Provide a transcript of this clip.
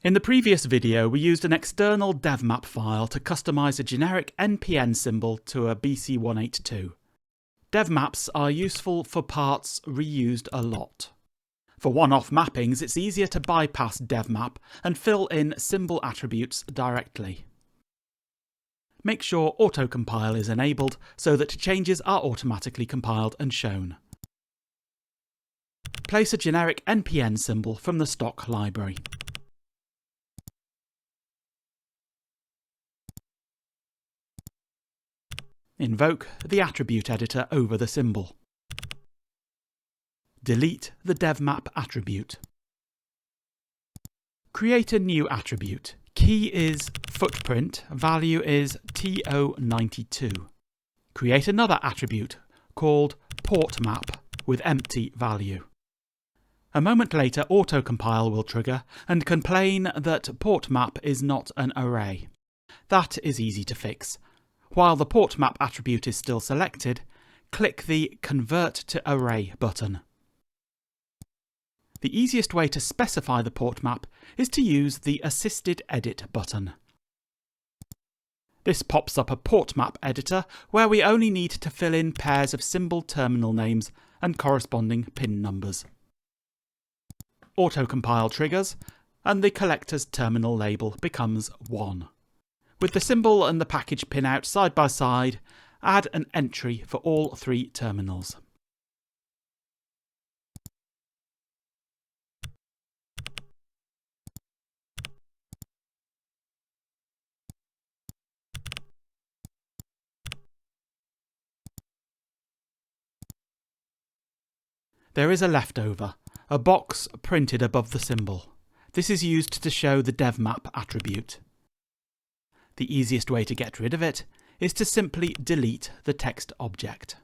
In the previous video, we used an external devmap file to customize a generic NPN symbol to a BC182. Devmaps are useful for parts reused a lot. For one-off mappings, it's easier to bypass devmap and fill in symbol attributes directly. Make sure Autocompile is enabled so that changes are automatically compiled and shown. Place a generic NPN symbol from the stock library. Invoke the attribute editor over the symbol. Delete the devmap attribute. Create a new attribute. Key is footprint, value is TO92. Create another attribute called Portmap with empty value. A moment later, Autocompile will trigger and complain that Portmap is not an array. That is easy to fix. While the Portmap attribute is still selected, click the Convert to Array button. The easiest way to specify the portmap is to use the Assisted Edit button. This pops up a portmap editor where we only need to fill in pairs of symbol terminal names and corresponding pin numbers. Autocompile triggers, and the collector's terminal label becomes 1. With the symbol and the package pinout side by side, add an entry for all 3 terminals. There is a leftover, a box printed above the symbol. This is used to show the devmap attribute. The easiest way to get rid of it is to simply delete the text object.